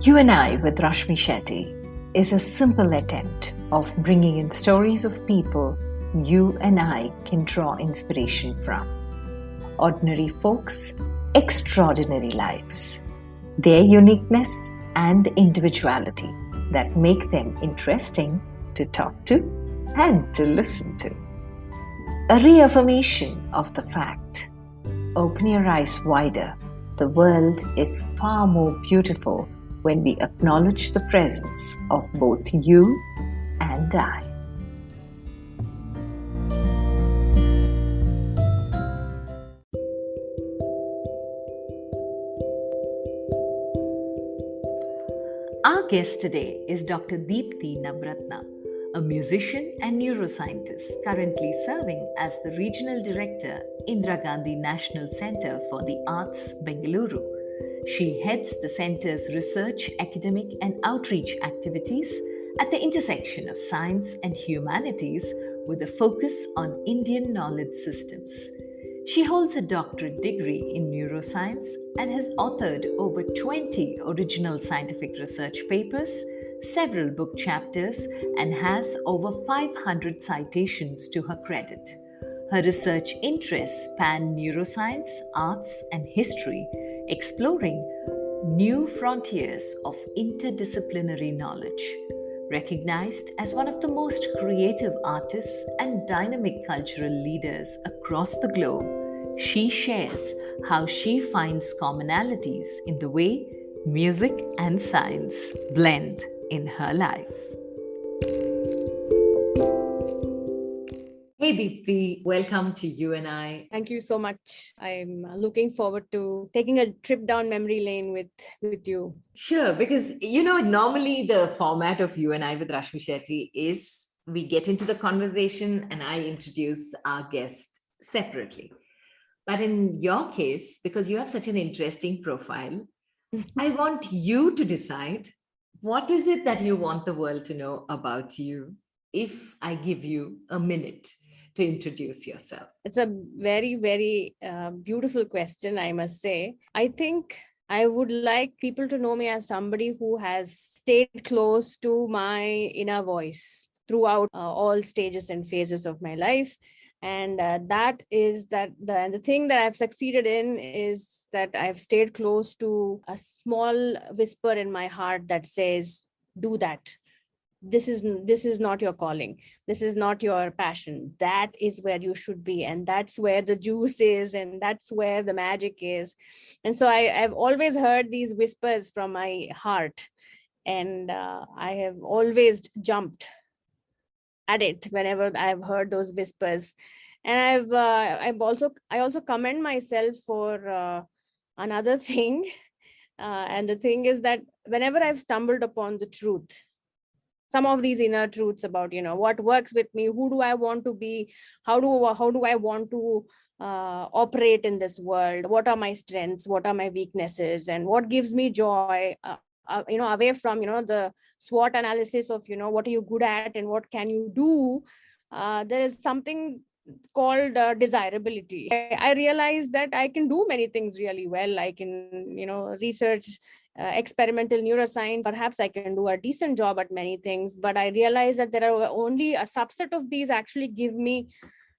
You and I with Rashmi Shetty is a simple attempt of bringing in stories of people you and I can draw inspiration from. Ordinary folks, extraordinary lives. Their uniqueness and individuality that make them interesting to talk to and to listen to. A reaffirmation of the fact, open your eyes wider, the world is far more beautiful when we acknowledge the presence of both you and I. Our guest today is Dr. Deepti Navaratna, a musician and neuroscientist currently serving as the Regional Director, Indira Gandhi National Centre for the Arts, Bengaluru. She heads the centre's research, academic, and outreach activities at the intersection of science and humanities with a focus on Indian knowledge systems. She holds a doctorate degree in neuroscience and has authored over 20 original scientific research papers, several book chapters, and has over 500 citations to her credit. Her research interests span neuroscience, arts, and history, exploring new frontiers of interdisciplinary knowledge. Recognized as one of the most creative artists and dynamic cultural leaders across the globe, she shares how she finds commonalities in the way music and science blend in her life. Hey Deepti, welcome to You and I. Thank you so much. I'm looking forward to taking a trip down memory lane with you. Sure, because normally the format of You and I with Rashmi Shetty is we get into the conversation and I introduce our guest separately. But in your case, because you have such an interesting profile, I want you to decide what is it that you want the world to know about you if I give you a minute to introduce yourself. It's a very, very beautiful question, I must say. I think I would like people to know me as somebody who has stayed close to my inner voice throughout all stages and phases of my life. And the thing that I've succeeded in is that I've stayed close to a small whisper in my heart that says, do that. This is not your calling. This is not your passion. That is where you should be. And that's where the juice is. And that's where the magic is. And so I've always heard these whispers from my heart. And I have always jumped at it whenever I've heard those whispers. And I also commend myself for another thing. And the thing is that whenever I've stumbled upon the truth, some of these inner truths about, what works with me, who do I want to be, how do I want to operate in this world, what are my strengths, what are my weaknesses, and what gives me joy, away from, the SWOT analysis of, what are you good at and what can you do, there is something called desirability. I realized that I can do many things really well. I can, research experimental neuroscience. Perhaps I can do a decent job at many things, but I realized that there are only a subset of these actually give me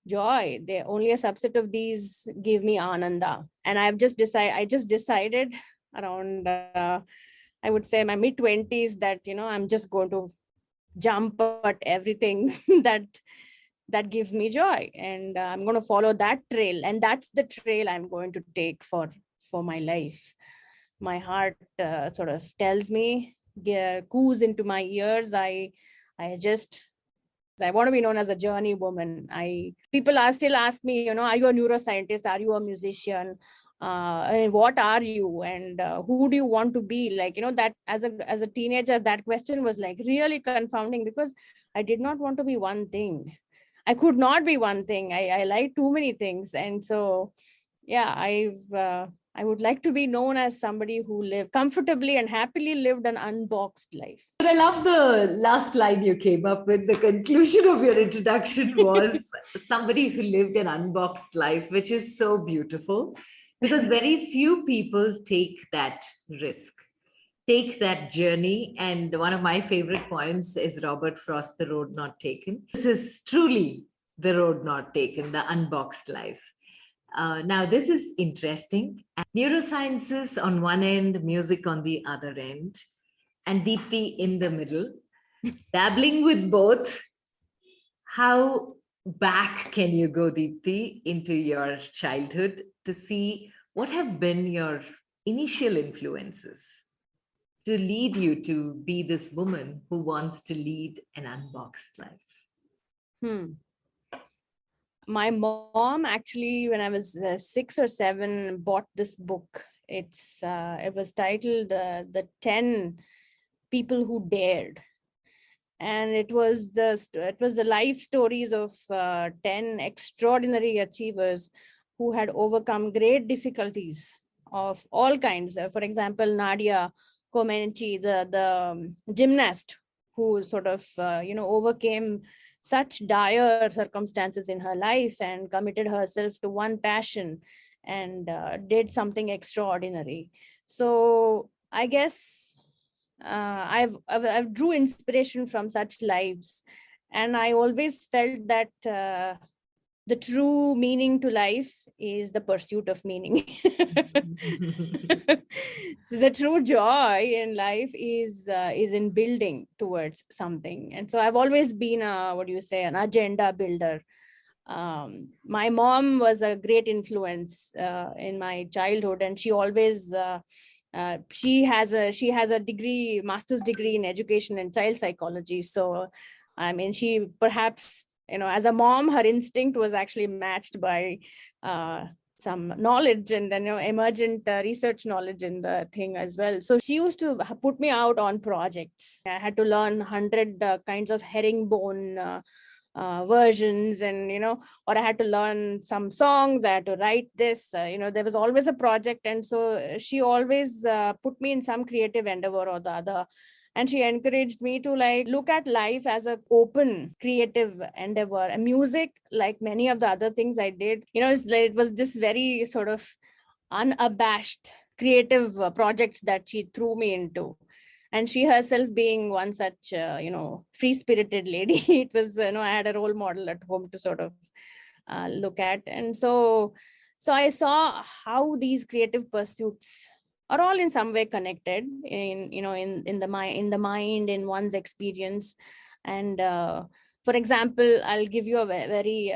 joy. Only a subset of these give me ananda. And I just decided around, I would say my mid-20s that, I'm just going to jump at everything that gives me joy. And I'm going to follow that trail. And that's the trail I'm going to take for my life. My heart sort of tells me, coos into my ears. I want to be known as a journey woman. People still ask me, are you a neuroscientist? Are you a musician? And what are you? And who do you want to be? That as a teenager, that question was like really confounding because I did not want to be one thing. I could not be one thing. I like too many things. And so, yeah, I would like to be known as somebody who lived comfortably and happily lived an unboxed life. But I love the last line you came up with. The conclusion of your introduction was somebody who lived an unboxed life, which is so beautiful because very few people take that risk. take that journey. And one of my favorite poems is Robert Frost, The Road Not Taken. This is truly the road not taken, the unboxed life. Now, this is interesting. Neurosciences on one end, music on the other end, and Deepti in the middle, dabbling with both. How back can you go, Deepti, into your childhood to see what have been your initial influences to lead you to be this woman who wants to lead an unboxed life? My mom actually, when I was 6 or 7, bought this book. It was titled "The 10 People Who Dared," and it was the life stories of 10 extraordinary achievers who had overcome great difficulties of all kinds. For example, Nadia Comaneci, the gymnast, who sort of overcame such dire circumstances in her life and committed herself to one passion and did something extraordinary. So I guess I've drew inspiration from such lives, and I always felt that the true meaning to life is the pursuit of meaning. The true joy in life is in building towards something. And so I've always been an agenda builder. My mom was a great influence in my childhood, and she always she has a master's degree in education and child psychology. So I mean, she perhaps, as a mom, her instinct was actually matched by some knowledge and then emergent research knowledge in the thing as well. So she used to put me out on projects. I had to learn 100 kinds of herringbone versions, and or I had to learn some songs. I had to write this. There was always a project, and so she always put me in some creative endeavor or the other. And she encouraged me to look at life as an open creative endeavor. And music, like many of the other things I did, it was this very sort of unabashed creative projects that she threw me into. And she herself being one such free-spirited lady, it was I had a role model at home to sort of look at. And so I saw how these creative pursuits are all in some way connected in the mind, in one's experience. And for example, I'll give you a very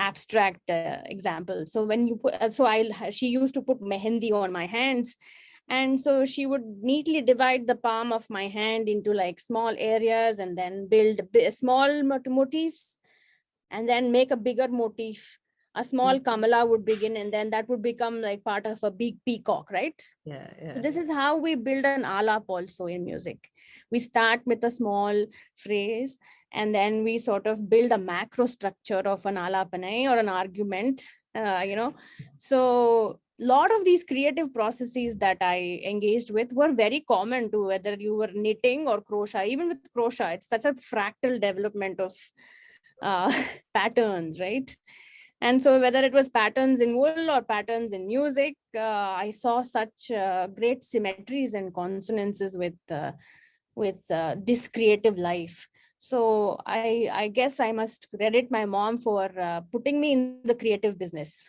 abstract example. So when you put she used to put mehendi on my hands, and so she would neatly divide the palm of my hand into small areas, and then build small motifs, and then make a bigger motif. A small kamala would begin, and then that would become part of a big peacock, right? Yeah. So this is how we build an alap also in music. We start with a small phrase, and then we sort of build a macro structure of an alapanai or an argument, So a lot of these creative processes that I engaged with were very common to whether you were knitting or crochet. Even with crochet, it's such a fractal development of patterns, right? And so whether it was patterns in wool or patterns in music, I saw such great symmetries and consonances with this creative life. So I guess I must credit my mom for putting me in the creative business.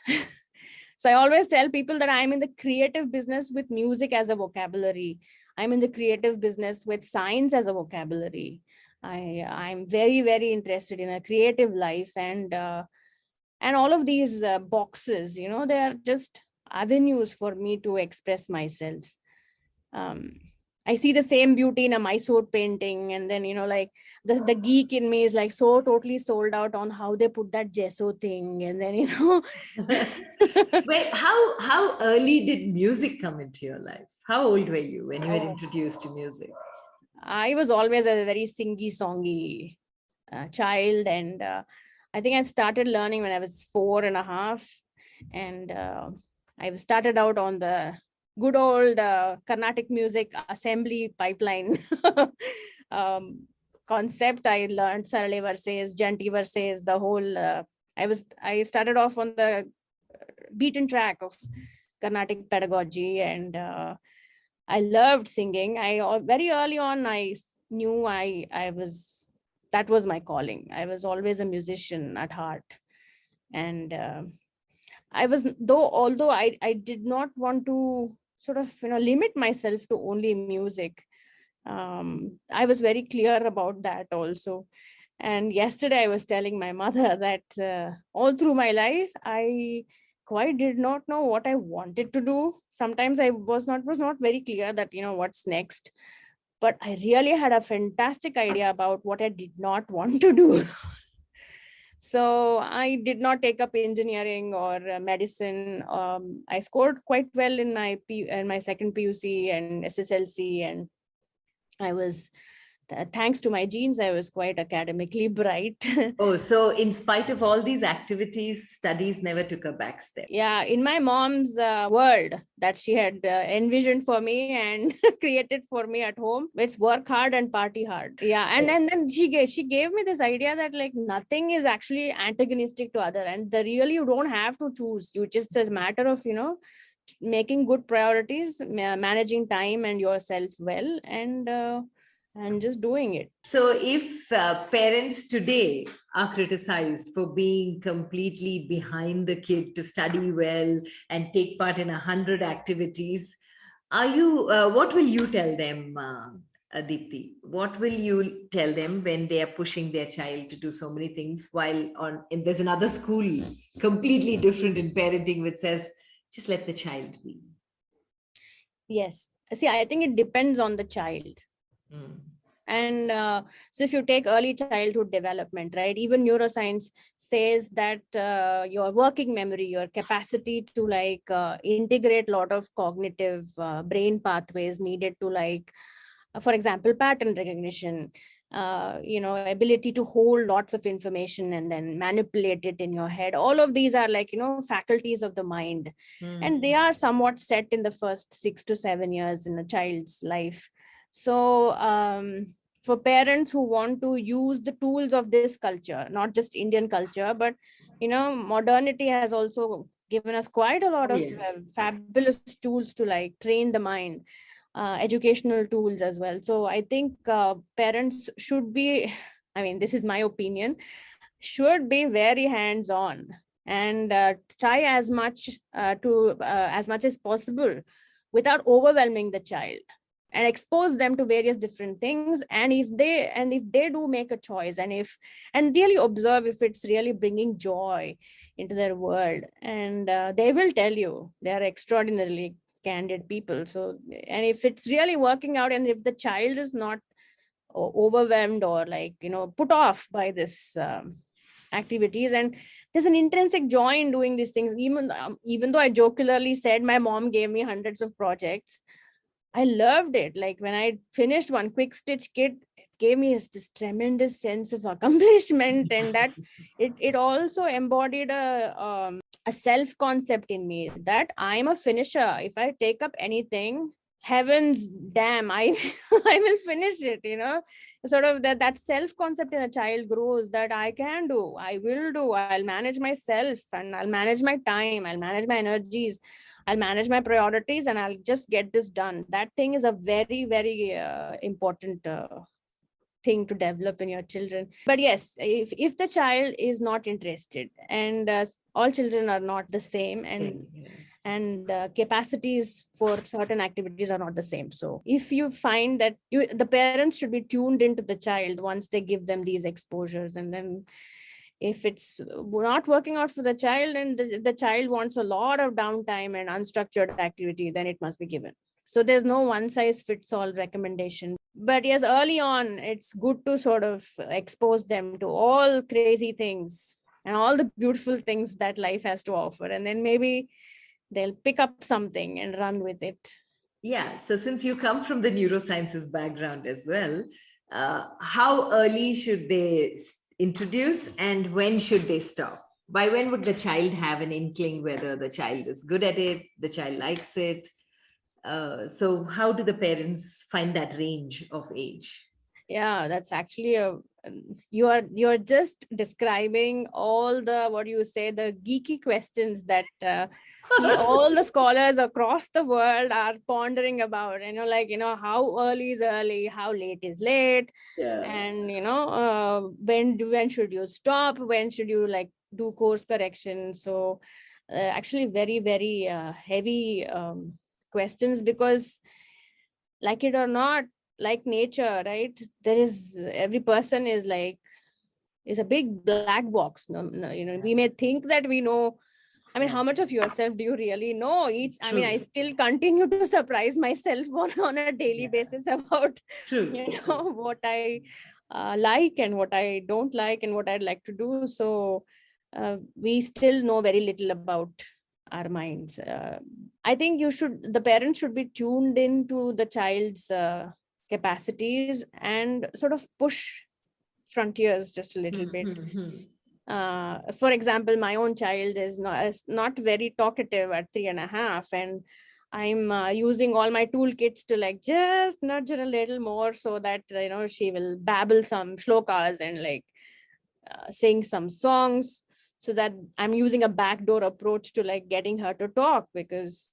So I always tell people that I'm in the creative business with music as a vocabulary. I'm in the creative business with science as a vocabulary. I'm very, very interested in a creative life, and all of these boxes, they are just avenues for me to express myself. I see the same beauty in a Mysore painting, and then the geek in me is so totally sold out on how they put that gesso thing, and then Wait, how early did music come into your life? How old were you when you were introduced to music? I was always a very singy-songy child, and I think I started learning when I was 4.5, and I started out on the good old Carnatic music assembly pipeline concept. I learned Sarale verses, Janti verses, the whole. I started off on the beaten track of Carnatic pedagogy, and I loved singing. Very early on, I knew that was my calling. I was always a musician at heart. And although I did not want to sort of, limit myself to only music. I was very clear about that also. And yesterday I was telling my mother that all through my life, I quite did not know what I wanted to do. Sometimes I was not very clear that, what's next. But I really had a fantastic idea about what I did not want to do. So I did not take up engineering or medicine. I scored quite well in my second PUC and SSLC, and I was, thanks to my genes, I was quite academically bright. Oh, so in spite of all these activities, studies never took a back step. Yeah, in my mom's world that she had envisioned for me and created for me at home, it's work hard and party hard. Yeah, and then she gave me this idea that like nothing is actually antagonistic to other, and really you don't have to choose. You just, as a matter of making good priorities, managing time and yourself well, and just doing it. So if parents today are criticized for being completely behind the kid to study well and take part in 100 activities, what will you tell them, Deepti? What will you tell them when they are pushing their child to do so many things while there's another school completely different in parenting which says, just let the child be? Yes. See, I think it depends on the child. And so if you take early childhood development, right, even neuroscience says that your working memory, your capacity to integrate a lot of cognitive brain pathways needed to for example, pattern recognition, ability to hold lots of information and then manipulate it in your head. All of these are faculties of the mind. And they are somewhat set in the first 6 to 7 years in a child's life. So for parents who want to use the tools of this culture, not just Indian culture, but, modernity has also given us quite a lot of fabulous tools to train the mind, educational tools as well. So I think parents should be, I mean, this is my opinion, should be very hands-on and try as much as possible without overwhelming the child, and expose them to various different things. And if they do make a choice, and really observe if it's really bringing joy into their world, and they will tell you. They are extraordinarily candid people. So, and if it's really working out, and if the child is not overwhelmed or put off by this activities, and there's an intrinsic joy in doing these things, even though I jocularly said my mom gave me hundreds of projects, I loved it. Like when I finished one quick stitch kit, it gave me this tremendous sense of accomplishment, and that it also embodied a self-concept in me that I'm a finisher. If I take up anything, heavens damn, I will finish it. Sort of that self-concept in a child grows, that I can do, I will do, I'll manage myself, and I'll manage my time, I'll manage my energies, I'll manage my priorities, and I'll just get this done. That thing is a very, very important thing to develop in your children. But yes, if the child is not interested, and all children are not the same, and capacities for certain activities are not the same. So if you find that the parents should be tuned into the child once they give them these exposures, and then if it's not working out for the child, and the child wants a lot of downtime and unstructured activity, then it must be given. So there's no one size fits all recommendation. But yes, early on, it's good to sort of expose them to all crazy things and all the beautiful things that life has to offer. And then maybe they'll pick up something and run with it. Yeah. So since you come from the neurosciences background as well, how early should they introduce, and when should they stop? By when would the child have an inkling whether the child is good at it, the child likes it? So how do the parents find that range of age? Yeah, that's actually you're just describing all the, what do you say, the geeky questions that all the scholars across the world are pondering about. Like, how early is early, how late is late, Yeah. and when should you stop, when should you like do course correction. So actually very, very heavy questions, because like it or not, like nature, right, there is, every person is like, is a big black box. No, no, we may think that we know. I mean, how much of yourself do you really know? I mean, I still continue to surprise myself on a daily basis about what I like and what I don't like and what I'd like to do. So we still know very little about our minds. I think the parents should be tuned into the child's capacities and sort of push frontiers just a little bit. For example, my own child is not very talkative at 3.5, and I'm using all my toolkits to like just nudge her a little more so that she will babble some shlokas and like sing some songs, so that I'm using a backdoor approach to like getting her to talk, because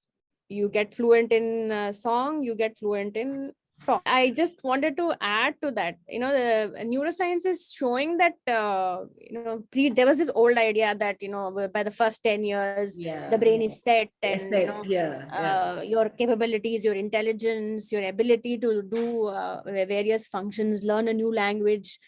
you get fluent in song, you get fluent in talk. I just wanted to add to that, the neuroscience is showing that there was this old idea that by the first 10 years the brain is set, and your capabilities, your intelligence, your ability to do various functions, learn a new language,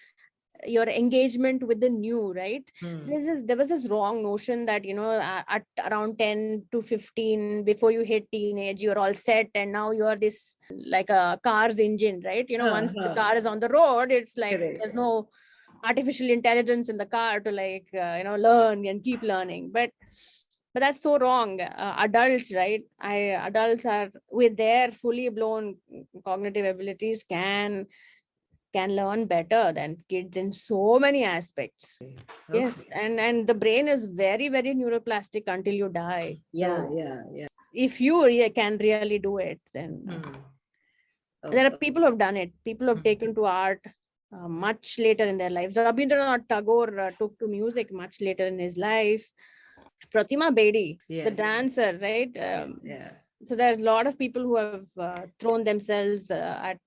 your engagement with the new, right? There was this wrong notion that at around 10 to 15, before you hit teenage, you're all set, and now you're this like a car's engine, right? Once the car is on the road, it's like there's no artificial intelligence in the car to like learn and keep learning. But that's so wrong. Adults, right? Adults are, with their fully blown cognitive abilities, can learn better than kids in so many aspects. Yes, and the brain is very, very neuroplastic until you die. If you can really do it, then there are people who have done it. People have taken to art much later in their lives. Rabindranath Tagore took to music much later in his life. Pratima Bedi, the dancer, right? So there are a lot of people who have thrown themselves at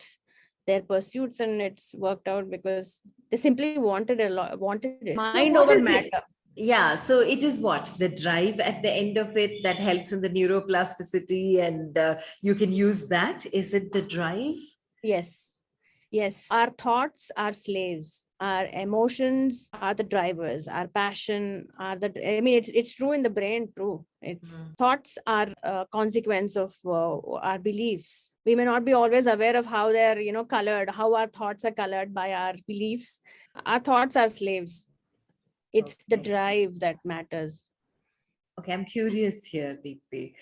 their pursuits, and it's worked out because they simply wanted it. Mind over matter. Yeah, so it is what the drive at the end of it that helps in the neuroplasticity, and you can use that. Is it the drive? Yes. Our thoughts are slaves. Our emotions are the drivers. Our passion are it's true in the brain too. It's thoughts are a consequence of our beliefs. We may not be always aware of how they're colored, how our thoughts are colored by our beliefs. Our thoughts are slaves. It's the drive that matters. Okay, I'm curious here, Deepti.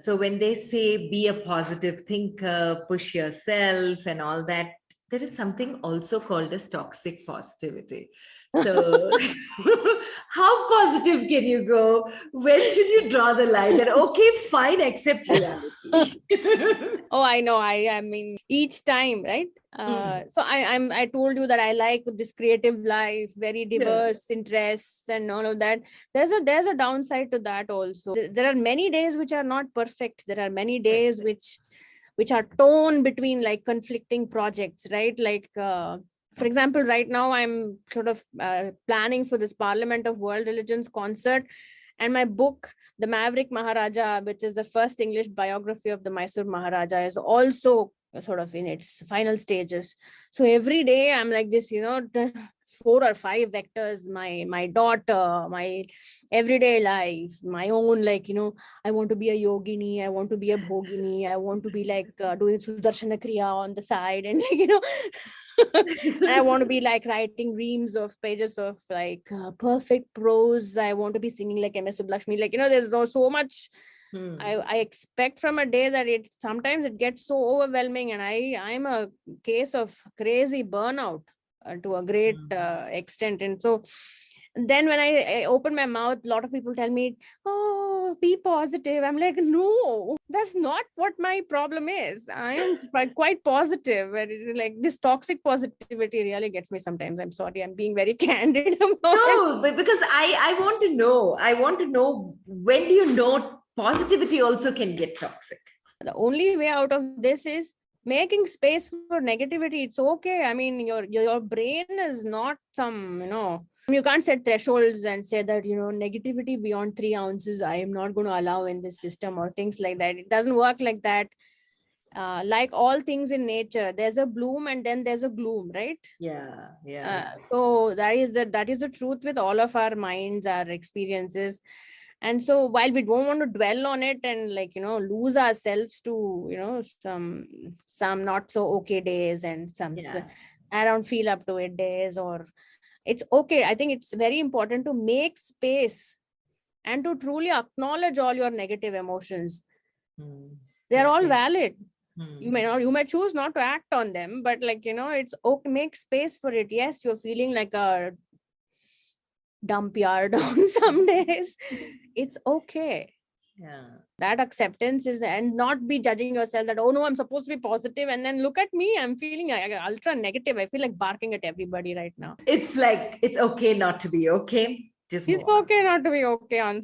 So when they say be a positive thinker, push yourself and all that, there is something also called as toxic positivity. So how positive can you go? When should you draw the line that, okay, fine, accept reality? Oh, I know. I mean, each time, right? So I told you that I like this creative life, very diverse interests and all of that. There's a downside to that also. There are many days which are not perfect. There are many days which are torn between like conflicting projects, right? Like for example, right now I'm sort of planning for this Parliament of World Religions concert, and my book, The Maverick Maharaja, which is the first English biography of the Mysore Maharaja, is also sort of in its final stages. So every day I'm like this, 4 or 5 vectors: my daughter, my everyday life, my own, like, I want to be a yogini, I want to be a bhogini, I want to be like doing sudarshana kriya on the side, and like, and I want to be like writing reams of pages of like perfect prose. I want to be singing like MS Sublakshmi. Like, there's so much I expect from a day that sometimes it gets so overwhelming, and I'm a case of crazy burnout to a great extent. And so then when I open my mouth, a lot of people tell me, oh, be positive. I'm like, no, that's not what my problem is. I am quite positive. And it is like this toxic positivity really gets me sometimes. I'm sorry, I'm being very candid about No, but because I want to know when do you know positivity also can get toxic? the only way out of this is making space for negativity. It's okay. I mean, your brain is not some, you can't set thresholds and say that, negativity beyond 3 ounces, I am not going to allow in this system or things like that. It doesn't work like that. Like all things in nature, there's a bloom and then there's a gloom, right? Yeah. So that is the truth with all of our minds, our experiences. And so while we don't want to dwell on it and lose ourselves to some not so okay days and I don't feel up to it days, or it's okay. I think it's very important to make space and to truly acknowledge all your negative emotions. They're all valid. You may choose not to act on them, but it's okay. Make space for it. Yes, you're feeling like a dump yard on some days. It's okay. That acceptance is, and not be judging yourself that, oh no, I'm supposed to be positive, and then look at me, I'm feeling ultra negative. I feel like barking at everybody right now. It's like, it's okay not to be okay. It's okay not to be okay on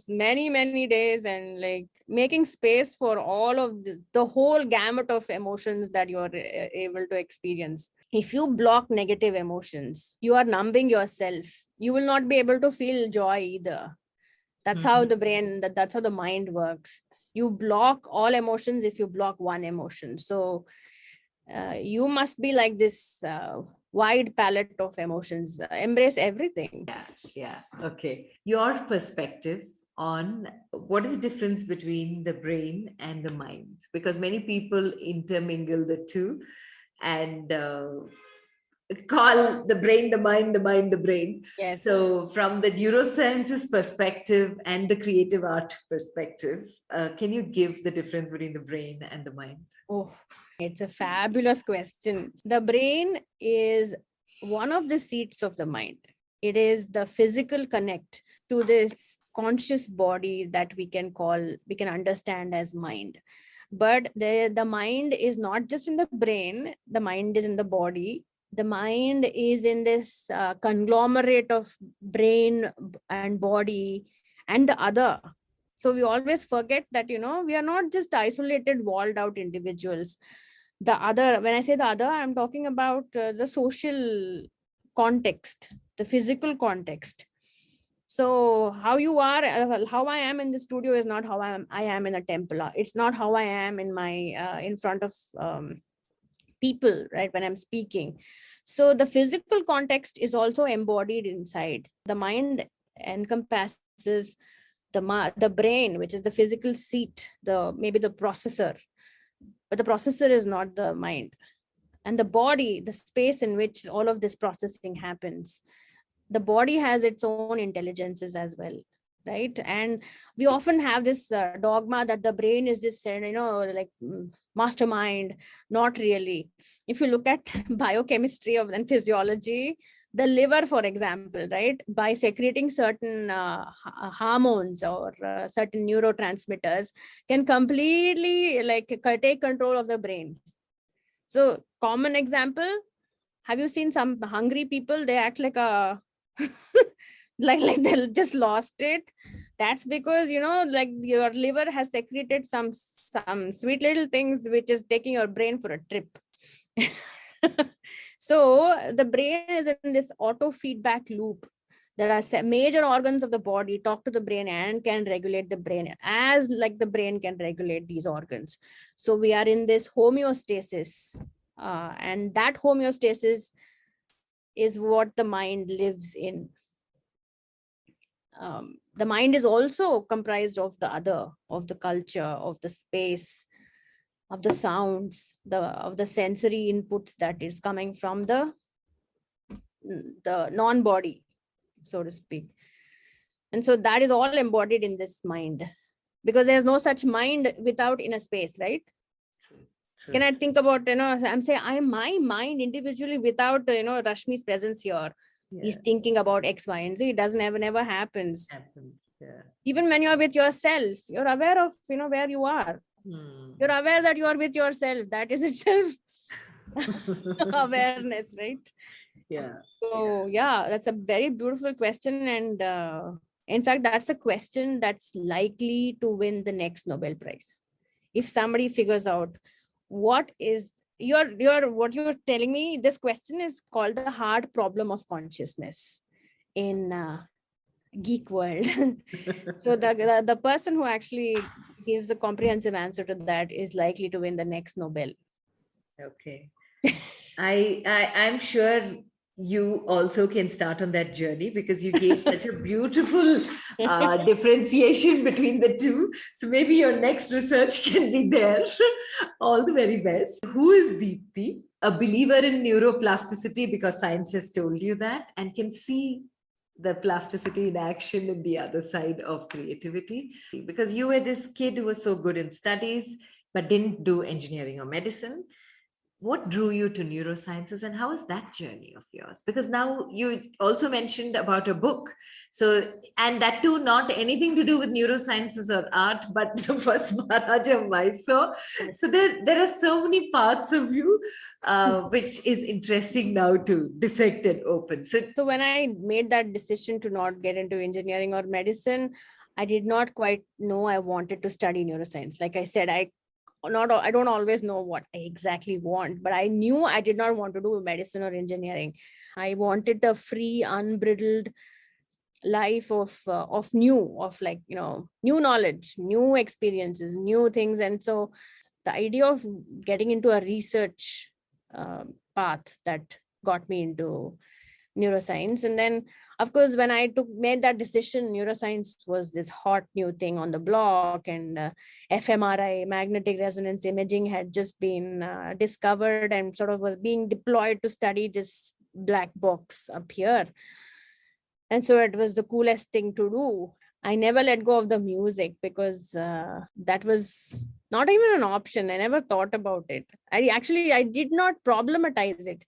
many days, and like making space for all of the whole gamut of emotions that you're able to experience. If you block negative emotions, you are numbing yourself. You will not be able to feel joy either. That's how the brain, that's how the mind works. You block all emotions if you block one emotion. So you must be like this wide palette of emotions. Embrace everything. Yeah. Okay. Your perspective on what is the difference between the brain and the mind? Because many people intermingle the two and call the brain the mind, the mind the brain. Yes. So from the neurosciences perspective and the creative art perspective, can you give the difference between the brain and the mind? Oh, it's a fabulous question. The brain is one of the seats of the mind. It is the physical connect to this conscious body that we can understand as mind. But the mind is not just in the brain, the mind is in the body. The mind is in this conglomerate of brain and body and the other. So we always forget that, we are not just isolated, walled out individuals. The other, when I say the other, I'm talking about the social context, the physical context. So how you are, how I am in the studio is not how I am in a temple. It's not how I am in my in front of people, right, when I'm speaking. So the physical context is also embodied inside. The mind encompasses the brain, which is the physical seat, maybe the processor, but the processor is not the mind. And the body, the space in which all of this processing happens, the body has its own intelligences as well, right? And we often have this dogma that the brain is this like mastermind. Not really. If you look at biochemistry and physiology, the liver, for example, right, by secreting certain hormones or certain neurotransmitters, can completely take control of the brain. So common example, have you seen some hungry people? They act like a like they just lost it. That's because your liver has secreted some sweet little things which is taking your brain for a trip. So the brain is in this auto feedback loop. There are major organs of the body talk to the brain and can regulate the brain as the brain can regulate these organs. So we are in this homeostasis, and that homeostasis is what the mind lives in. The mind is also comprised of the other, of the culture, of the space, of the sounds, of the sensory inputs that is coming from the non-body, so to speak. And so that is all embodied in this mind, because there's no such mind without inner space, right? True. Can I think about, I'm saying I am my mind individually without, Rashmi's presence here. He's thinking about X, Y, and Z. It doesn't never happens. Yeah. Even when you're with yourself, you're aware of, where you are. You're aware that you're with yourself. That is itself awareness, right? Yeah. So yeah, that's a very beautiful question. And in fact, that's a question that's likely to win the next Nobel Prize. If somebody figures out what is what you're telling me, this question is called the hard problem of consciousness in geek world. So the person who actually gives a comprehensive answer to that is likely to win the next Nobel. Okay. I'm sure you also can start on that journey because you gave such a beautiful differentiation between the two. So maybe your next research can be there. All the very best. Who is Deepti? A believer in neuroplasticity because science has told you that, and can see the plasticity in action in the other side of creativity. Because you were this kid who was so good in studies but didn't do engineering or medicine. What drew you to neurosciences, and how is that journey of yours? Because now you also mentioned about a book. So, and that too, not anything to do with neurosciences or art, but the first Maharaja Mysore. So there are so many parts of you, which is interesting now to dissect and open. So when I made that decision to not get into engineering or medicine, I did not quite know I wanted to study neuroscience. Like I said, I don't always know what I exactly want, but I knew I did not want to do medicine or engineering. I wanted a free, unbridled life of new knowledge, new experiences, new things. And so the idea of getting into a research path that got me into neuroscience. And then, of course, when I made that decision, neuroscience was this hot new thing on the block, and fMRI, magnetic resonance imaging, had just been discovered and sort of was being deployed to study this black box up here. And so it was the coolest thing to do. I never let go of the music because that was not even an option. I never thought about it. I did not problematize it.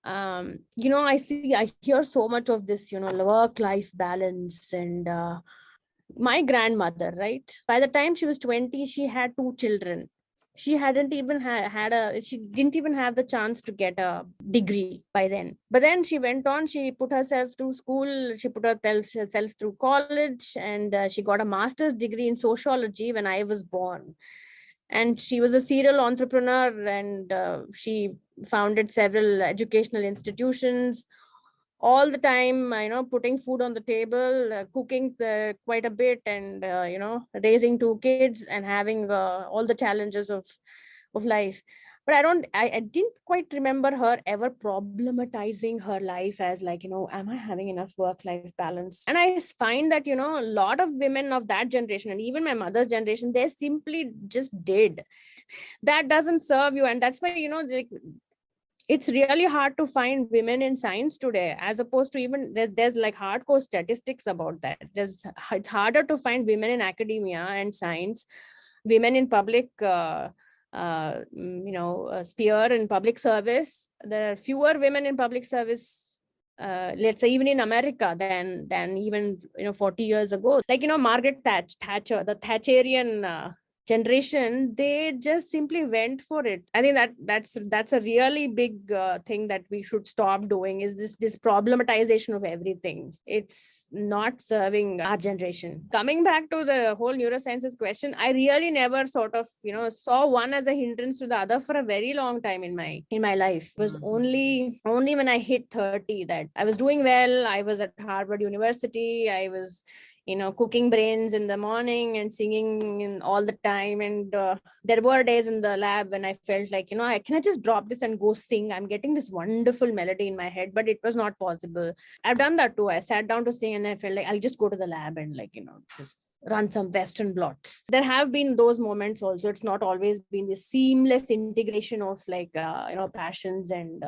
I hear so much of this, work-life balance. And my grandmother, right? By the time she was 20, she had 2 children. She hadn't even she didn't even have the chance to get a degree by then. But then she went on, she put herself through school, she put herself through college, and she got a master's degree in sociology when I was born. And she was a serial entrepreneur, and she founded several educational institutions, all the time, putting food on the table, cooking quite a bit, and, raising 2 kids and having all the challenges of life. But I didn't quite remember her ever problematizing her life as like, am I having enough work-life balance? And I find that, a lot of women of that generation, and even my mother's generation, they simply just did. That doesn't serve you. And that's why, it's really hard to find women in science today, as opposed to even there's like hardcore statistics about that. It's harder to find women in academia and science, women in public sphere in public service. There are fewer women in public service, let's say even in America, than even 40 years ago. Like Margaret Thatcher, the Thatcherian generation, they just simply went for it. I think that's a really big thing that we should stop doing, is this problematization of everything. It's not serving our generation. Coming back to the whole neurosciences question, I really never sort of saw one as a hindrance to the other for a very long time in my life. It was only when I hit 30 that I was doing well. I was at Harvard University. I was cooking brains in the morning and singing all the time. And there were days in the lab when I felt like, can I just drop this and go sing? I'm getting this wonderful melody in my head, but it was not possible. I've done that too. I sat down to sing and I felt like I'll just go to the lab and just run some Western blots. There have been those moments also. It's not always been this seamless integration of passions and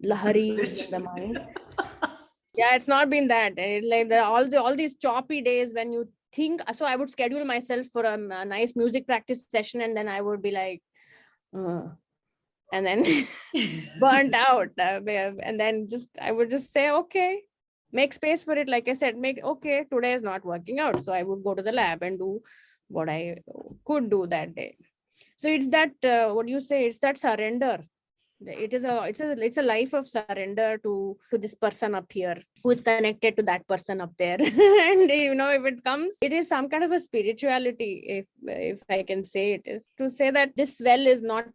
laharis in the mind. Yeah, it's not been that. There are all these choppy days when you think. So I would schedule myself for a nice music practice session, and then I would be like, and then burnt out. And then I would just say, okay, make space for it. Like I said, okay, today is not working out. So I would go to the lab and do what I could do that day. So it's that, what do you say? It's that surrender. It's a life of surrender to this person up here who is connected to that person up there. And if it comes, it is some kind of a spirituality, if I can say it, is to say that this well is not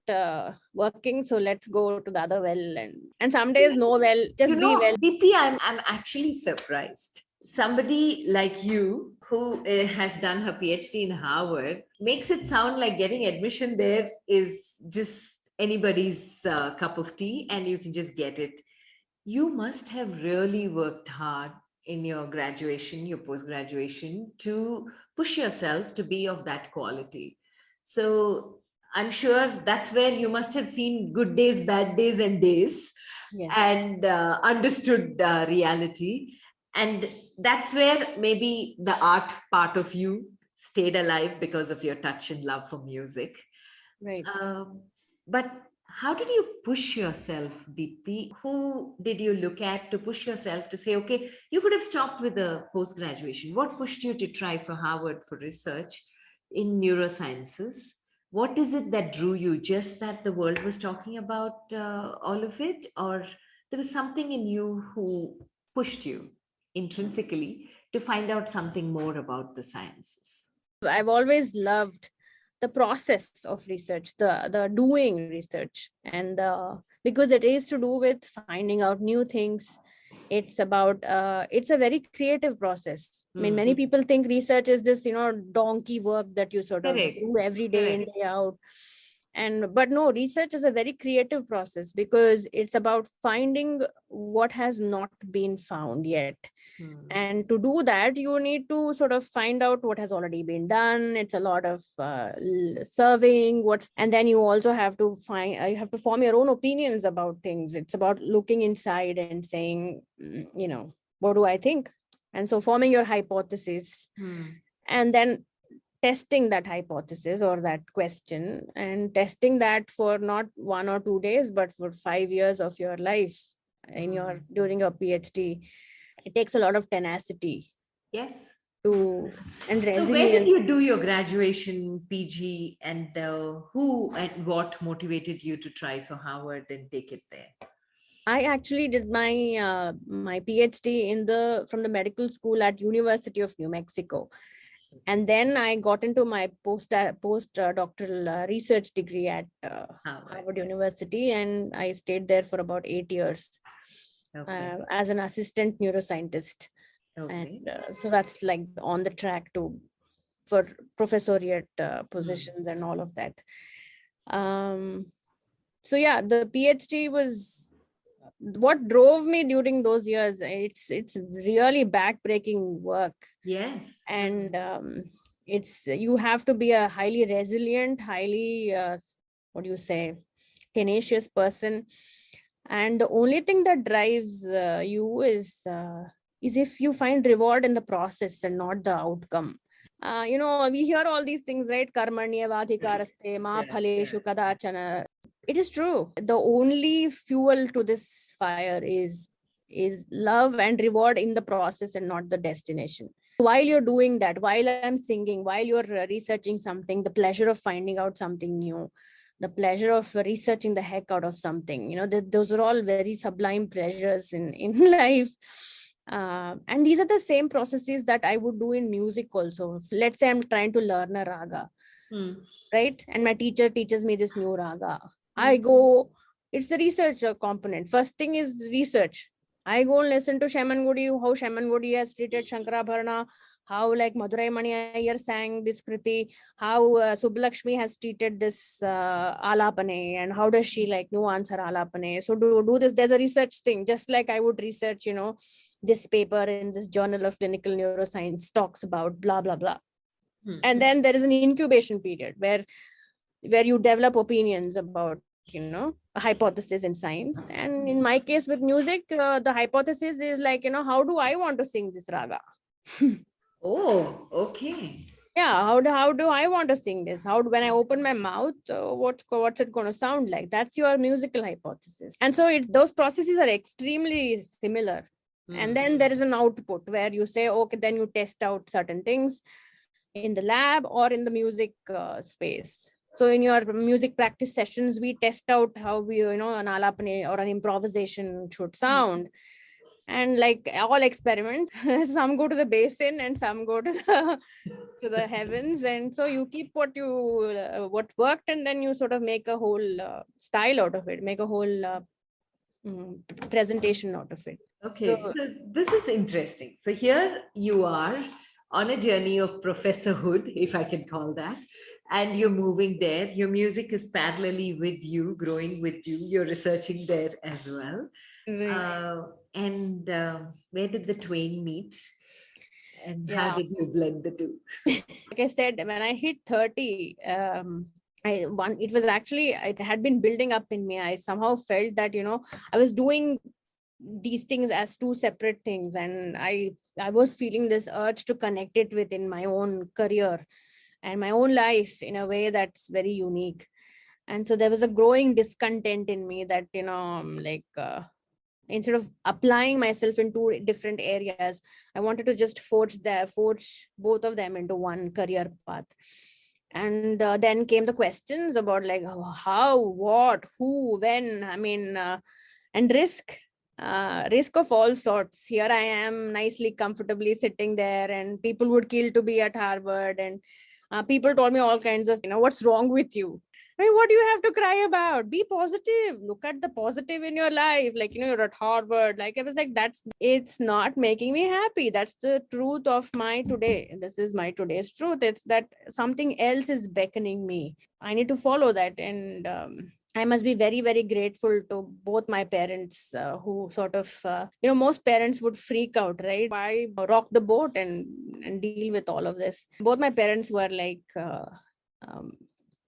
working, so let's go to the other well. And some days no well, just be well. Deepti, I'm actually surprised. Somebody like you who has done her PhD in Harvard makes it sound like getting admission there is just anybody's cup of tea and you can just get it. You must have really worked hard in your graduation, your post-graduation, to push yourself to be of that quality. So I'm sure that's where you must have seen good days, bad days, and days, Yes. and understood reality. And that's where maybe the art part of you stayed alive because of your touch and love for music. Right. But how did you push yourself, Deepti? Who did you look at to push yourself to say, okay, you could have stopped with the post-graduation. What pushed you to try for Harvard for research in neurosciences? What is it that drew you? Just that the world was talking about all of it? Or there was something in you who pushed you intrinsically to find out something more about the sciences? I've always loved the process of research, the doing research, and because it is to do with finding out new things. It's about it's a very creative process. I mean, many people think research is this donkey work that you sort of do every day in, day out. But no, research is a very creative process because it's about finding what has not been found yet. And to do that, you need to sort of find out what has already been done. It's a lot of surveying and then you also have to you have to form your own opinions about things. It's about looking inside and saying, what do I think? And so forming your hypothesis and then testing that hypothesis or that question, and testing that for not 1 or 2 days, but for 5 years of your life during your PhD. It takes a lot of tenacity. Yes. And resilience. So where did you do your graduation, PG, and who and what motivated you to try for Harvard and take it there? I actually did my my PhD from the medical school at University of New Mexico. And then I got into my postdoctoral research degree at Harvard University, and I stayed there for about 8 years as an assistant neuroscientist. And so that's like on the track for professoriate positions and all of that. So yeah, the PhD was what drove me during those years. It's really backbreaking work. Yes. And you have to be a highly resilient, highly tenacious person. And the only thing that drives you is if you find reward in the process and not the outcome. We hear all these things, right? Karmanyavadhikaraste ma phaleshu kadachana. It is true. The only fuel to this fire is love and reward in the process and not the destination. While you're doing that, while I'm singing, while you're researching something, the pleasure of finding out something new, the pleasure of researching the heck out of something, those are all very sublime pleasures in life. And these are the same processes that I would do in music also. Let's say I'm trying to learn a raga, right? And my teacher teaches me this new raga. I go, it's the research component. First thing is research. I go and listen to Shaman Gudi, how Shaman Gudi has treated Shankarabharana, how like Madurai Mani Iyer sang this Kriti, how Subbulakshmi has treated this Alapane, and how does she nuance her Alapane. So do this, there's a research thing, just like I would research, this paper in this Journal of Clinical Neuroscience talks about blah, blah, blah. And then there is an incubation period where you develop opinions about, a hypothesis in science. And in my case with music, the hypothesis is how do I want to sing this raga? Oh, okay. Yeah, how do I want to sing this? When I open my mouth, what's it going to sound like? That's your musical hypothesis. And so those processes are extremely similar. And then there is an output where you say, okay, then you test out certain things in the lab or in the music space. So in your music practice sessions, we test out how an alapane or an improvisation should sound. And like all experiments, some go to the basin and some go to the heavens. And so you keep what worked, and then you sort of make a whole style out of it, make a whole presentation out of it. Okay, so this is interesting. So here you are on a journey of professorhood, if I can call that, and you're moving there. Your music is parallelly with you, growing with you. You're researching there as well. Right. And where did the twain meet? And how did you blend the two? Like I said, when I hit 30, it had been building up in me. I somehow felt that, I was doing these things as two separate things, and I was feeling this urge to connect it within my own career and my own life in a way that's very unique. And so there was a growing discontent in me that, instead of applying myself in two different areas, I wanted to just forge both of them into one career path. And then came the questions about like how, what, who, when. And risk of all sorts. Here I am nicely, comfortably sitting there, and people would kill to be at Harvard. And people told me all kinds of, what's wrong with you? I mean, what do you have to cry about? Be positive. Look at the positive in your life. Like, you're at Harvard. Like, I was like, it's not making me happy. That's the truth of my today. This is my today's truth. It's that something else is beckoning me. I need to follow that. And I must be very, very grateful to both my parents who sort of, most parents would freak out, right? Why rock the boat and deal with all of this? Both my parents were like,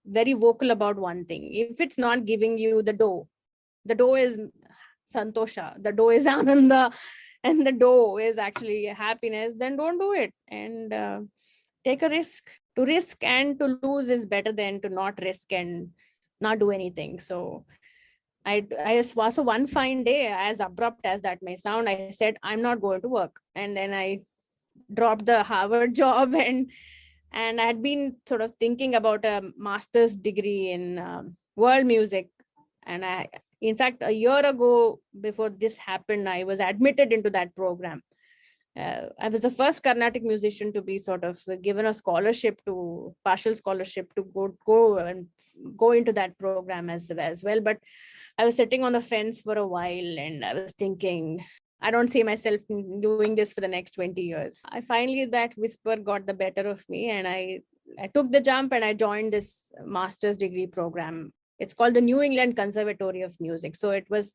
very vocal about one thing. If it's not giving you the dough is santosha, the dough is ananda, and the dough is actually happiness, then don't do it. And take a risk. To risk and to lose is better than to not risk and not do anything. So so one fine day, as abrupt as that may sound, I said, I'm not going to work. And then I dropped the Harvard job, and I had been sort of thinking about a master's degree in world music. And in fact, a year ago, before this happened, I was admitted into that program. I was the first Carnatic musician to be sort of given a partial scholarship to go into that program as well. But I was sitting on the fence for a while, and I was thinking, I don't see myself doing this for the next 20 years. That whisper got the better of me, and I took the jump and I joined this master's degree program. It's called the New England Conservatory of Music. So it was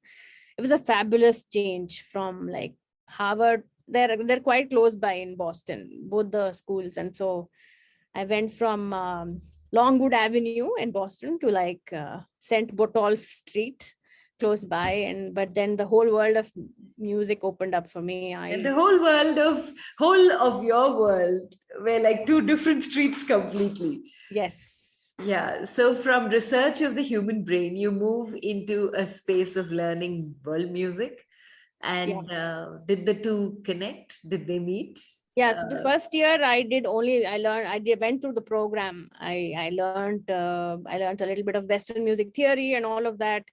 a fabulous change from like Harvard. They're quite close by in Boston, both the schools. And so I went from Longwood Avenue in Boston to like St. Botolph Street, close by. But then the whole world of music opened up for me. And the whole of your world were like two different streets completely. Yes. Yeah. So from research of the human brain, you move into a space of learning world music. And did the two connect? Did they meet? Yeah. So the first year I went through the program. I learned a little bit of Western music theory and all of that.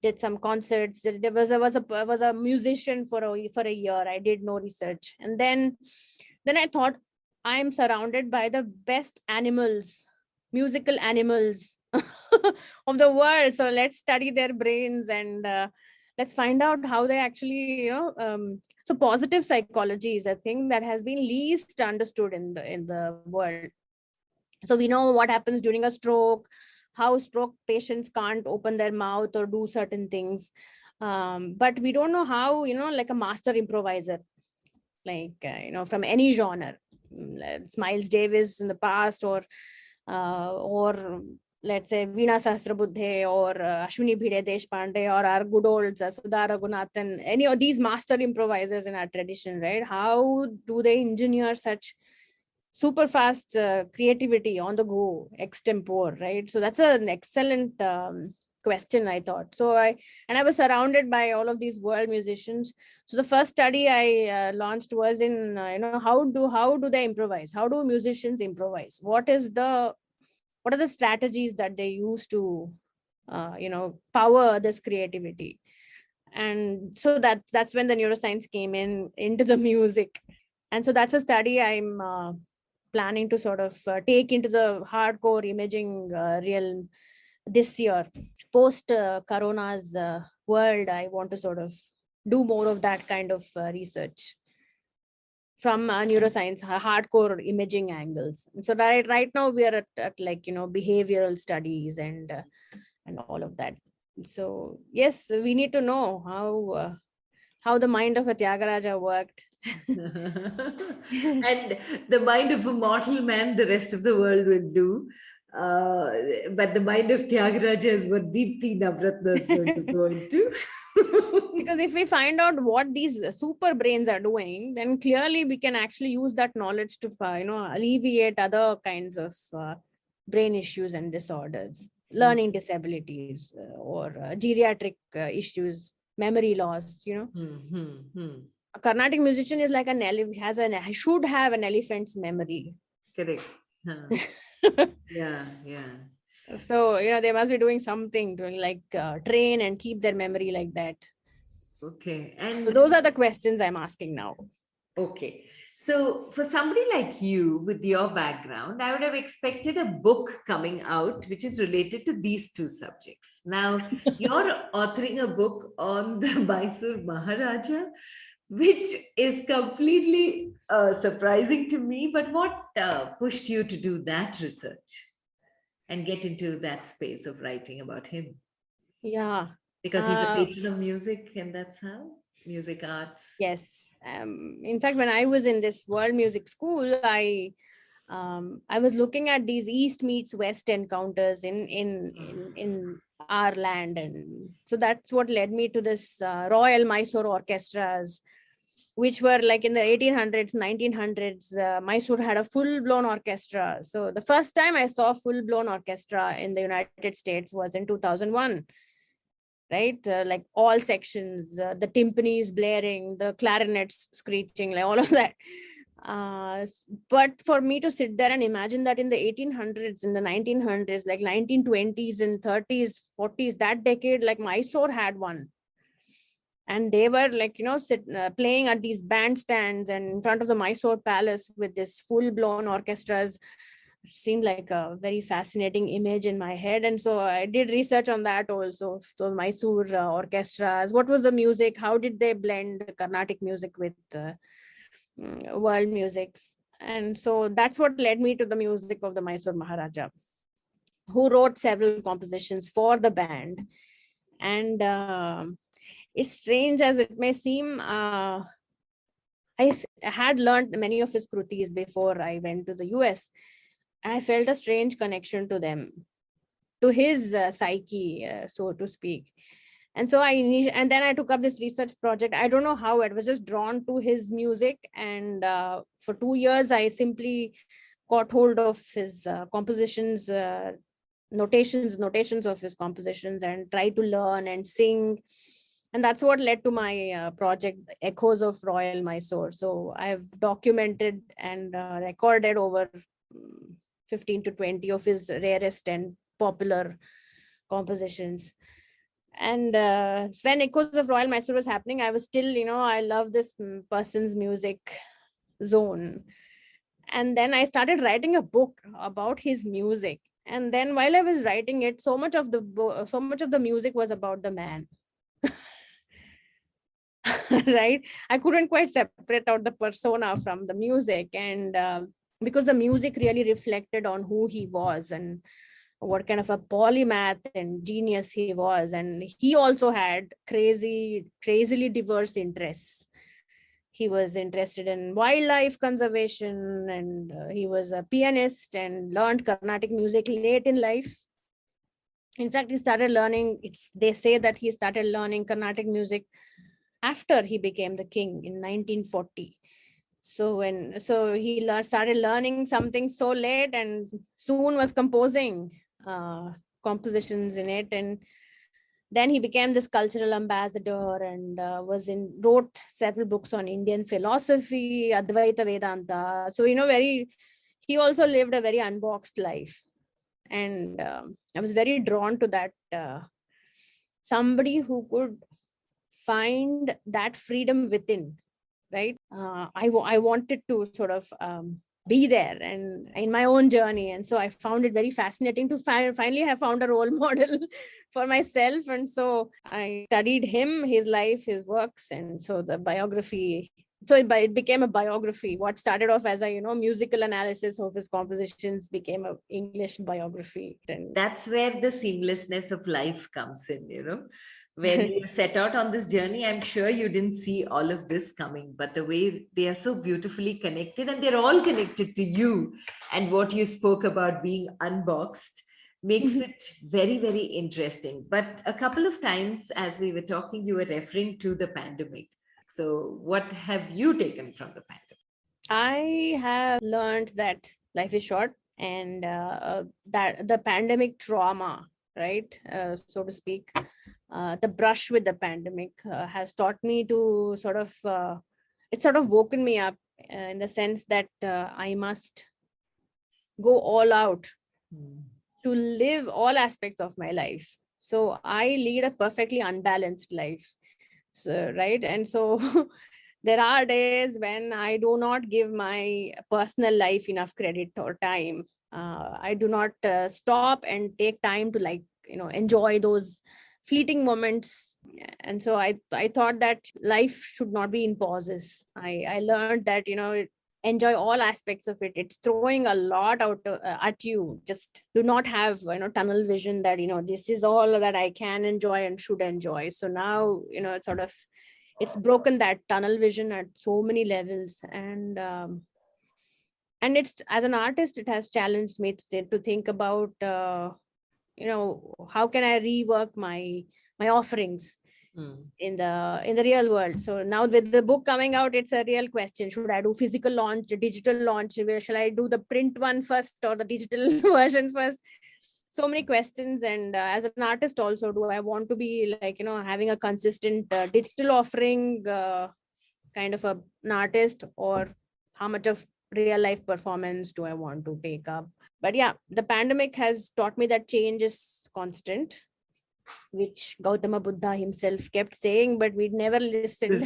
Did some concerts. There was a musician for a year. I did no research. And then I thought, I'm surrounded by the best musical animals of the world. So let's study their brains and let's find out how they actually, so positive psychology is a thing that has been least understood in the world. So we know what happens during a stroke, how stroke patients can't open their mouth or do certain things. But we don't know how, like a master improviser, like, from any genre, it's Miles Davis in the past, or let's say Veena Sahasrabuddhe, or Ashwini Bhide Deshpande, or our good old Sudha Raghunathan, any of these master improvisers in our tradition, right? How do they engineer such super fast creativity on the go, extempore, right? So that's an excellent question, I thought. I was surrounded by all of these world musicians. So the first study I launched was in how do they improvise? How do musicians improvise? What are the strategies that they use to power this creativity? And so that's when the neuroscience came into the music. And so that's a study I'm planning to sort of take into the hardcore imaging realm this year. Post corona's world, I want to sort of do more of that kind of research from neuroscience, hardcore imaging angles. And so right now we are at like behavioral studies and all of that. So yes, we need to know how the mind of a Tyagaraja worked. And the mind of a mortal man, the rest of the world will do. But the mind of Tyagaraja is what Deepti Navaratna is going to go into. Because if we find out what these super brains are doing, then clearly we can actually use that knowledge to alleviate other kinds of brain issues and disorders, learning disabilities, or geriatric issues, memory loss. A Carnatic musician is like should have an elephant's memory. Correct. Yeah. So they must be doing something to like train and keep their memory like that. Okay. And so those are the questions I'm asking now. Okay. So for somebody like you with your background, I would have expected a book coming out which is related to these two subjects. Now, you're authoring a book on the Mysore Maharaja, which is completely surprising to me. But what pushed you to do that research and get into that space of writing about him? Yeah. Because he's a patron of music, and that's how? Music arts. Yes. In fact, when I was in this world music school, I was looking at these East meets West encounters in our land, and so that's what led me to this Royal Mysore orchestras, which were like in the 1800s, 1900s. Mysore had a full-blown orchestra. So the first time I saw full-blown orchestra in the United States was in 2001. Right, like all sections, the timpanis blaring, the clarinets screeching, like all of that. But for me to sit there and imagine that in the 1800s, in the 1900s, like 1920s and 30s, 40s, that decade, like Mysore had one. And they were like, playing at these bandstands and in front of the Mysore Palace with this full-blown orchestras. Seemed like a very fascinating image in my head, and so I did research on that also. So Mysore orchestras, what was the music, how did they blend Carnatic music with world musics? And so that's what led me to the music of the Mysore Maharaja, who wrote several compositions for the band. And it's strange as it may seem, I had learned many of his krutis before I went to the US. I felt a strange connection to them, to his psyche, so to speak. And so and then I took up this research project. I don't know how, I was just drawn to his music. And for 2 years, I simply got hold of his compositions, notations of his compositions, and tried to learn and sing. And that's what led to my project, Echoes of Royal Mysore. So I've documented and recorded over 15 to 20 of his rarest and popular compositions. And when Echoes of Royal Mysore was happening, I was still, I love this person's music zone. And then I started writing a book about his music. And then while I was writing it, so much of the music was about the man. Right? I couldn't quite separate out the persona from the music. And because the music really reflected on who he was and what kind of a polymath and genius he was. And he also had crazily diverse interests. He was interested in wildlife conservation, and he was a pianist and learned Carnatic music late in life. In fact, he started learning, they say that he started learning Carnatic music after he became the king in 1940. So he started learning something so late, and soon was composing compositions in it. And then he became this cultural ambassador, and wrote several books on Indian philosophy, Advaita Vedanta. So, he also lived a very unboxed life. And I was very drawn to that, somebody who could find that freedom within, right? I wanted to sort of be there and in my own journey. And so I found it very fascinating to finally have found a role model for myself. And so I studied him, his life, his works. And so the biography, it became a biography. What started off as a musical analysis of his compositions became an English biography. And that's where the seamlessness of life comes in. When you set out on this journey, I'm sure you didn't see all of this coming, but the way they are so beautifully connected, and they're all connected to you and what you spoke about being unboxed, makes it very, very interesting. But a couple of times as we were talking, you were referring to the pandemic. So what have you taken from the pandemic? I have learned that life is short, and that the pandemic trauma, right, so to speak, the brush with the pandemic has taught me to it's sort of woken me up in the sense that I must go all out to live all aspects of my life. So I lead a perfectly unbalanced life. So, right. And so there are days when I do not give my personal life enough credit or time. I do not stop and take time to enjoy those fleeting moments. And so I thought that life should not be in pauses. I learned that, enjoy all aspects of it. It's throwing a lot out at you. Just do not have tunnel vision that this is all that I can enjoy and should enjoy. So now it's broken that tunnel vision at so many levels. And it's, as an artist, it has challenged me to think about how can I rework my offerings in the real world. So now with the book coming out, it's a real question. Should I do physical launch, digital launch? Where shall I do the print one first or the digital version first? So many questions. And as an artist also, do I want to be having a consistent digital offering kind of an artist, or how much of real life performance do I want to take up? But yeah, the pandemic has taught me that change is constant, which Gautama Buddha himself kept saying, but we'd never listened.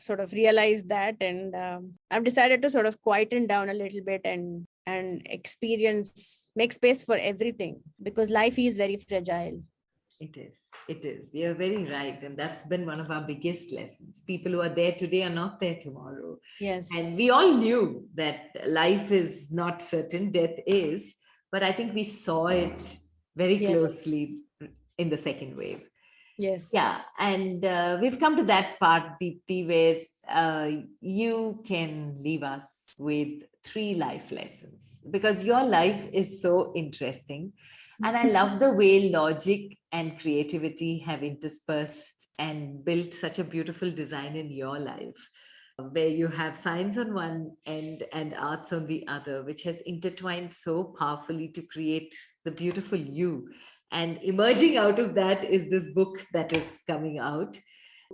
Sort of realized that. And I've decided to sort of quieten down a little bit and make space for everything, because life is very fragile. It is. You're very right. And that's been one of our biggest lessons. People who are there today are not there tomorrow. Yes. And we all knew that life is not certain, death is, but I think we saw it very closely in the second wave. Yes. Yeah. And we've come to that part, Deepti, where you can leave us with 3 life lessons, because your life is so interesting. And I love the way logic and creativity have interspersed and built such a beautiful design in your life, where you have science on one end and arts on the other, which has intertwined so powerfully to create the beautiful you. And emerging out of that is this book that is coming out.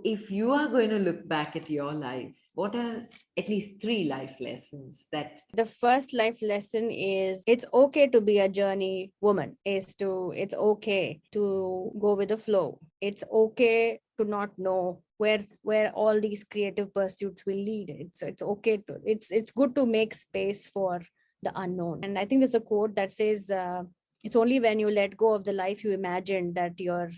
If you are going to look back at your life, what are at least 3 life lessons that... The first life lesson is it's okay to be a journey woman. It's okay to go with the flow. It's okay to not know where all these creative pursuits will lead. It's okay to, it's good to make space for the unknown. And I think there's a quote that says, it's only when you let go of the life you imagined that your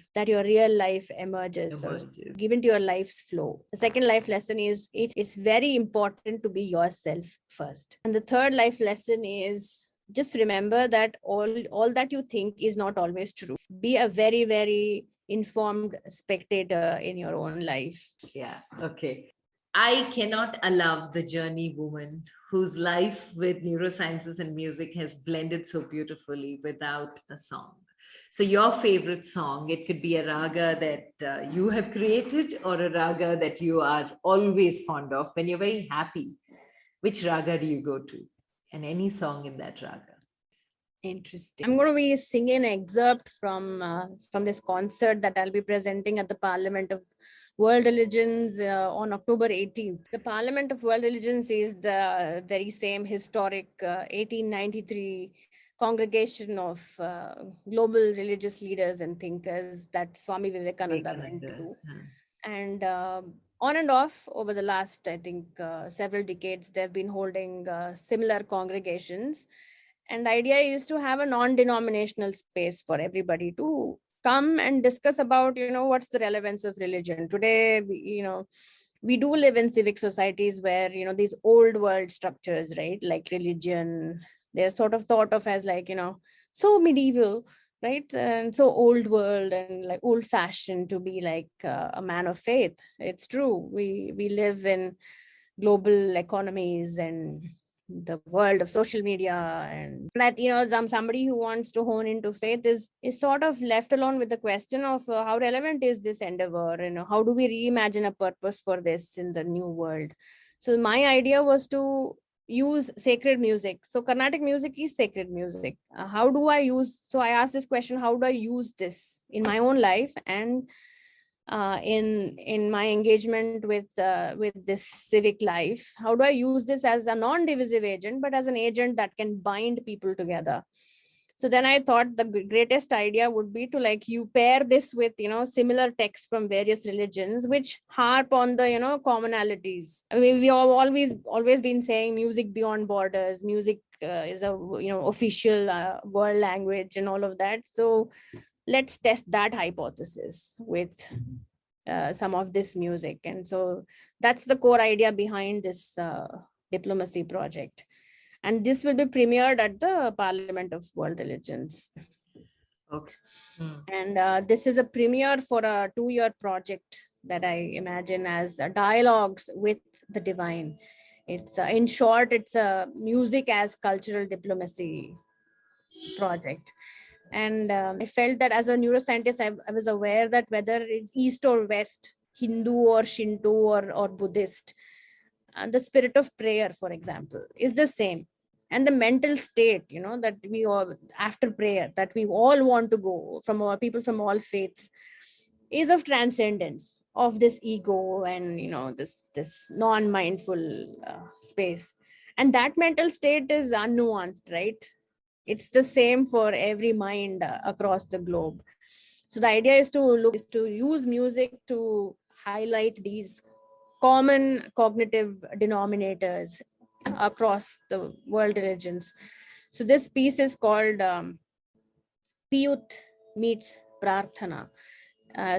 real life emerges. So given to your life's flow. The second life lesson is it's very important to be yourself first. And the third life lesson is just remember that all that you think is not always true. Be a very, very informed spectator in your own life. Yeah. Okay. I cannot allow the journey woman whose life with neurosciences and music has blended so beautifully without a song. So your favorite song, it could be a raga that you have created or a raga that you are always fond of. When you're very happy, which raga do you go to? And any song in that raga. Interesting. I'm going to be singing an excerpt from this concert that I'll be presenting at the Parliament of World Religions on October 18th. The Parliament of World Religions is the very same historic 1893 congregation of global religious leaders and thinkers that Swami Vivekananda went to. And on and off over the last, I think, several decades, they've been holding similar congregations. And the idea is to have a non-denominational space for everybody to come and discuss about, what's the relevance of religion. Today, we do live in civic societies where, these old world structures, right, like religion, they're sort of thought of as like, so medieval, right, and so old world and like old fashioned to be like a man of faith. It's true. We live in global economies and the world of social media, and that somebody who wants to hone into faith is sort of left alone with the question of how relevant is this endeavor, and how do we reimagine a purpose for this in the new world. So my idea was to use sacred music. So Carnatic music is sacred music. How do I use, so I asked this question, how do I use this in my own life and in my engagement with this civic life? How do I use this as a non-divisive agent, but as an agent that can bind people together? So then I thought the greatest idea would be to like you pair this with similar texts from various religions which harp on the commonalities. I mean, we have always been saying music beyond borders. Music is a official world language and all of that. So let's test that hypothesis with some of this music. And so that's the core idea behind this diplomacy project. And this will be premiered at the Parliament of World Religions. Okay. And this is a premiere for a 2-year project that I imagine as dialogues with the divine. It's in short, it's a music as cultural diplomacy project. And I felt that as a neuroscientist, I was aware that whether it's East or West, Hindu or Shinto or Buddhist, and the spirit of prayer, for example, is the same. And the mental state, that we all, after prayer, that we all want to go from all people from all faiths, is of transcendence of this ego and, this non-mindful space. And that mental state is unnuanced, right? It's the same for every mind across the globe. So the idea is to use music to highlight these common cognitive denominators across the world religions. So this piece is called Piyut Meets Prarthana.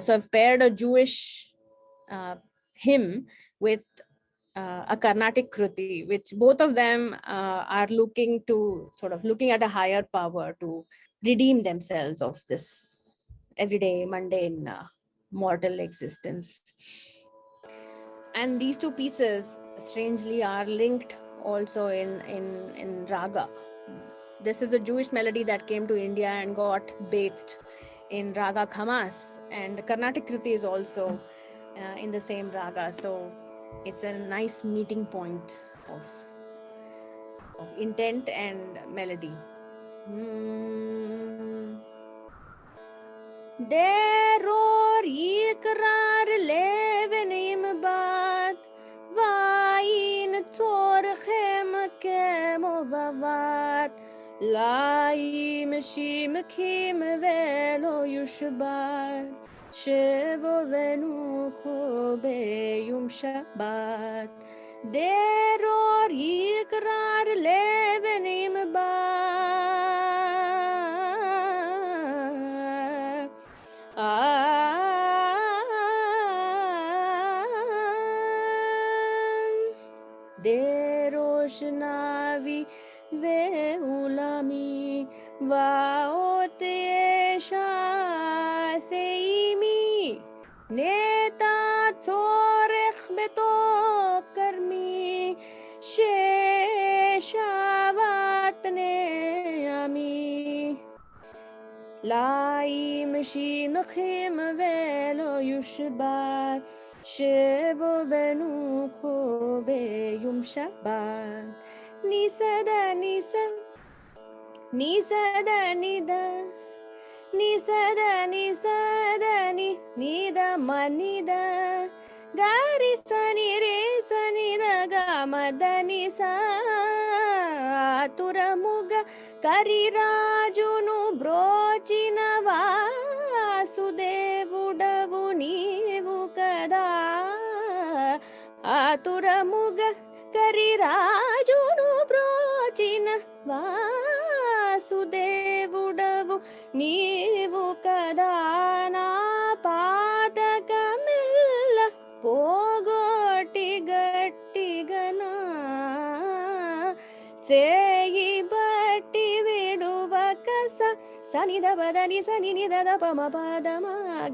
So I've paired a Jewish hymn with a Carnatic Kruti, which both of them are looking at a higher power to redeem themselves of this everyday mundane mortal existence. And these two pieces strangely are linked also in raga. This is a Jewish melody that came to India and got bathed in raga khamas, and the Carnatic Kruti is also in the same raga. So it's a nice meeting point of intent and melody. Deror ikrar levenim bat vain tzorchem kemovavat laim shimkim velo yushbat shevo venuko beyum shabbat. Deror ikrar levenim bat Derosnavi veulami vaotesha seimi neta tzorech beto karmi sheshavat neami. Laim shim khim velo yushbar Shevo venu kobe yum shabat Nisada nisa Nisada nida Nisada nisada ni Nida manida Gari sani re sani daga madani sa Turamuga Karirajunu బ్రోచిన వాసుదేవుడవు నీవు కదా ఆతురముగ కరిరాజును బ్రోచిన వాసుదేవుడవు నీవు కదా నా పాతకమెల్ల పోగొట్టి గట్టిగనా చేయి బట్టి విడువక సని దబదని సని నిద పమ పదమ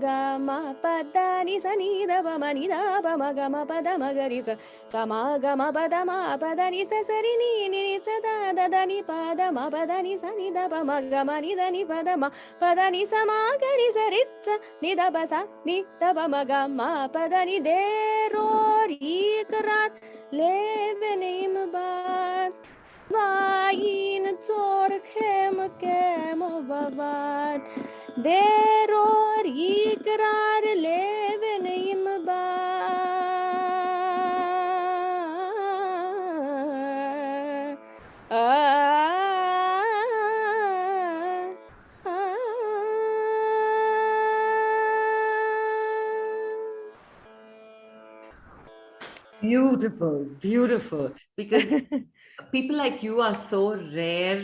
గమ పదని సని దబమ నిద పమ గమ పదమ గరి సమాగమ పదమ పదని సరి ని సదా దదని పదమ పదని సని దబమ గమ నిదని పదమ పదని సమాగరి సరిత్స నిదబ స నిదబమ గమ పదని దేరోరీకరాత్ లేవెనిమ్ bath Vain tzor kem bavad Deror ikrar leven im ba Beautiful, beautiful. Because people like you are so rare,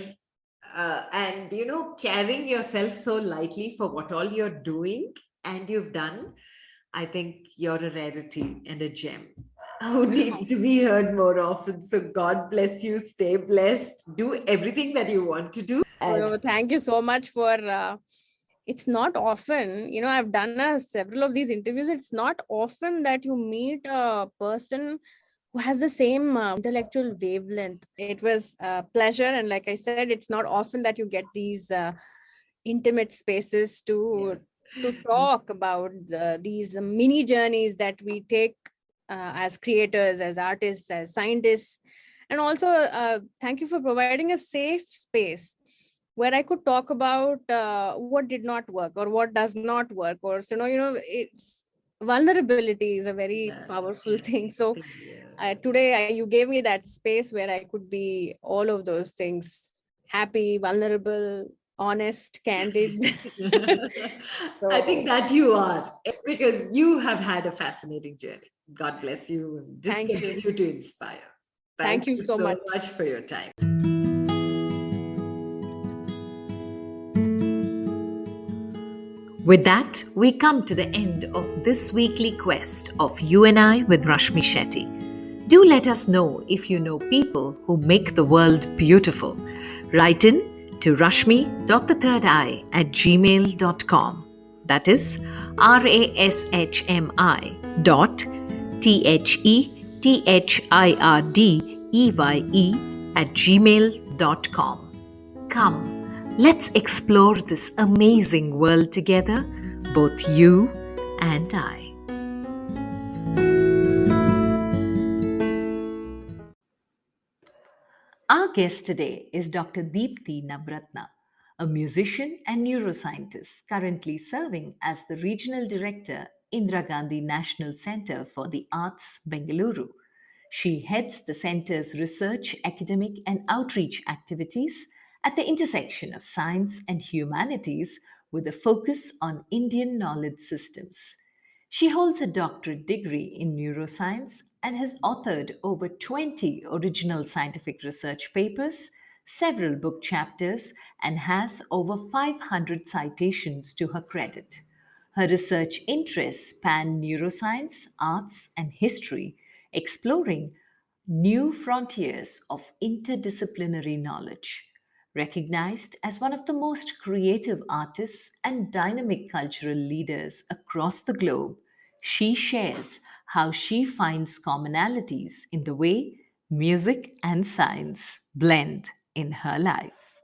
and carrying yourself so lightly for what all you're doing and you've done. I think you're a rarity and a gem who needs to be heard more often. So God bless you, stay blessed, do everything that you want to do. Thank you so much for it's not often, I've done several of these interviews. It's not often that you meet a person who has the same intellectual wavelength. It was a pleasure. And like I said, it's not often that you get these intimate spaces to talk about these mini journeys that we take as creators, as artists, as scientists. And also, thank you for providing a safe space where I could talk about what did not work or what does not work. Or, it's vulnerability is a very powerful thing. So today you gave me that space where I could be all of those things: happy, vulnerable, honest, candid. I think that you are, because you have had a fascinating journey. God bless you, and just continue to inspire. Thank you so much for your time. With that, we come to the end of this weekly quest of You and I with Rashmi Shetty. Do let us know if you know people who make the world beautiful. Write in to rashmi.thethirdeye@gmail.com. That is rashmi.thethirdeye@gmail.com. Come, let's explore this amazing world together, both you and I. Our guest today is Dr. Deepti Navaratna, a musician and neuroscientist currently serving as the Regional Director, Indira Gandhi National Centre for the Arts, Bengaluru. She heads the centre's research, academic, and outreach activities at the intersection of science and humanities with a focus on Indian knowledge systems. She holds a doctorate degree in neuroscience and has authored over 20 original scientific research papers, several book chapters, and has over 500 citations to her credit. Her research interests span neuroscience, arts, and history, exploring new frontiers of interdisciplinary knowledge. Recognized as one of the most creative artists and dynamic cultural leaders across the globe, she shares how she finds commonalities in the way music and science blend in her life.